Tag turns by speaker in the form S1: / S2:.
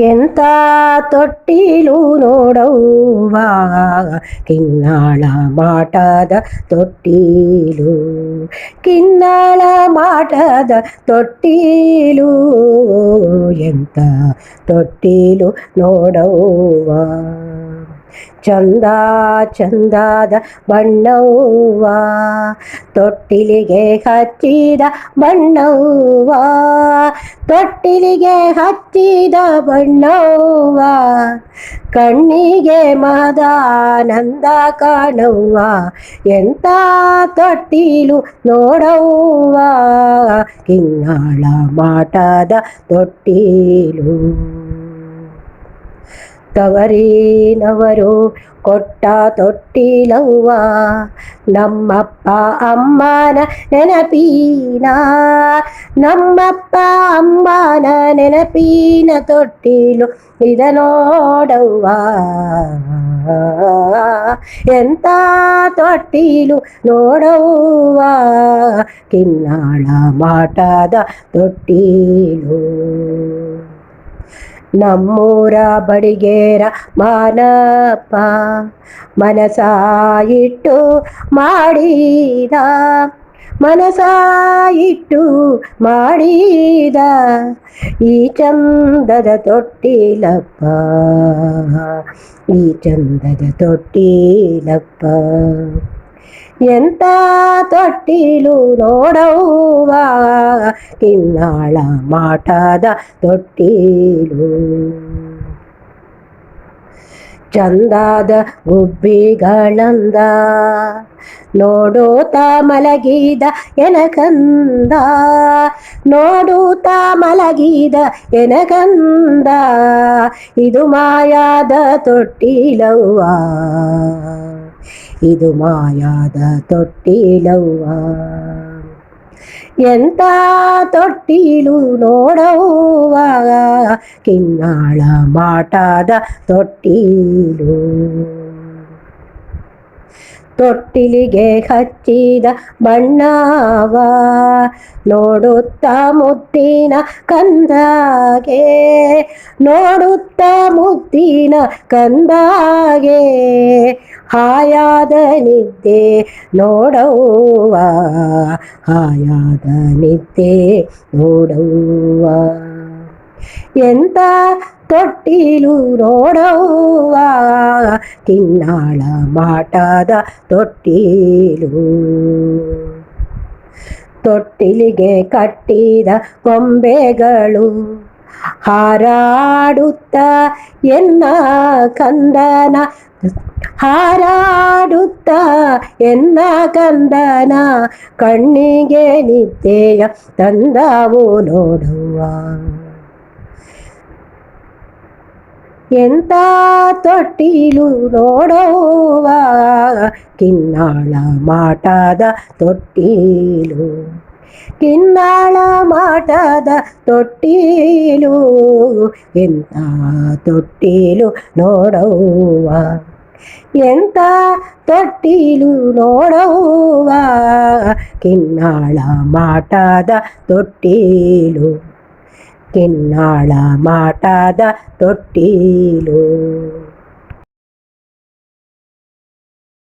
S1: ಎಂಥ ತೊಟ್ಟಿಲು ನೋಡವ್ವ ಕಿನ್ನಾಳ ಮಾಟದ ತೊಟ್ಟಿಲು ಕಿನ್ನಾಳ ಮಾಟದ ತೊಟ್ಟಿಲು ಎಂಥ ತೊಟ್ಟಿಲು ನೋಡವ್ವ ಚಂದ ಚಂದದ ಬಣ್ಣವ್ವ ತೊಟ್ಟಿಲಿಗೆ ಹಚ್ಚಿದ ಬಣ್ಣವ್ವ ತೊಟ್ಟಿಲಿಗೆ ಹಚ್ಚಿದ ಬಣ್ಣವ್ವ ಕಣ್ಣಿಗೆ ಮಹದಾನಂದ ಕಾಣವ್ವ ಎಂಥ ತೊಟ್ಟಿಲು ನೋಡವ್ವ ಕಿನ್ನಾಳ ಮಾಟದ ತೊಟ್ಟಿಲು ತವರಿನವರು ಕೊಟ್ಟ ತೊಟ್ಟಿಲವ್ವ ನಮ್ಮಪ್ಪ ಅಮ್ಮನ ನೆನಪಿನ ನಮ್ಮಪ್ಪ ಅಮ್ಮನ ನೆನಪಿನ ತೊಟ್ಟಿಲು ಇದ ನೋಡವ್ವ ಎಂಥ ತೊಟ್ಟಿಲು ನೋಡವ್ವ ಕಿನ್ನಾಳ ಮಾಟದ ತೊಟ್ಟಿಲು ನಮ್ಮೂರ ಬಡಿಗೇರ ಮಾನಪ್ಪ ಮನಸ ಇಟ್ಟು ಮಾಡಿದ ಮನಸ ಇಟ್ಟು ಮಾಡಿದ ಈ ಚಂದದ ತೊಟ್ಟಿಲಪ್ಪ ಈ ಚಂದದ ತೊಟ್ಟಿಲಪ್ಪ ಎಂಥ ತೊಟ್ಟಿಲು ನೋಡವ್ವ ಕಿನ್ನಾಳ ಮಾಟದ ತೊಟ್ಟಿಲು ಚಂದದ ಗುಬ್ಬಿಗಳಂದ ನೋಡುತ್ತ ಮಲಗಿದ ಎನಕಂದ ನೋಡುತ್ತ ಮಲಗಿದ ಎನಕಂದ ಇದು ಮಾಯಾದ ತೊಟ್ಟಿಲವ್ವ ಇದು ಮಾಯಾದ ತೊಟ್ಟಿಲವ್ವ ಎಂಥ ತೊಟ್ಟಿಲು ನೋಡವ್ವ ಕಿನ್ನಾಳ ಮಾಟದ ತೊಟ್ಟಿಲು ತೊಟ್ಟಿಲಿಗೆ ಹಚ್ಚಿದ ಬಣ್ಣವ ನೋಡುತ್ತ ಮುತ್ತಿನ ಕಂದಾಗೆ ನೋಡುತ್ತ ಮುತ್ತಿನ ಕಂದಾಗೆ ಹಾಯಾದ ನಿದ್ದೆ ನೋಡವ್ವ ಹಾಯಾದ ನಿದ್ದೆ ನೋಡವ್ವ ಎಂಥ ತೊಟ್ಟಿಲು ನೋಡವ್ವ ಕಿನ್ನಾಳ ಮಾಟದ ತೊಟ್ಟಿಲು ತೊಟ್ಟಿಲಿಗೆ ಕಟ್ಟಿದ ಗೊಂಬೆಗಳು ಹಾರಾಡುತ್ತ ಎನ್ನ ಕಂದನ ಹಾರಾಡುತ್ತ ಎನ್ನ ಕಂದನ ಕಣ್ಣಿಗೆ ನಿದ್ದೆಯ ತಂದವು ನೋಡುವ ಎಂಥ ತೊಟ್ಟಿಲು ನೋಡವ್ವ ಕಿನ್ನಾಳ ಮಾಟದ ತೊಟ್ಟಿಲು ಕಿನ್ನಾಳ ಮಾಟದ ತೊಟ್ಟಿಲು ಎಂಥ ತೊಟ್ಟಿಲು ನೋಡವ್ವ ಎಂಥ ತೊಟ್ಟಿಲು ನೋಡವ್ವ ಕಿನ್ನಾಳ ಮಾಟದ ತೊಟ್ಟಿಲು ಕಿನ್ನಾಳ ಮಾಟದ ತೊಟ್ಟಿಲು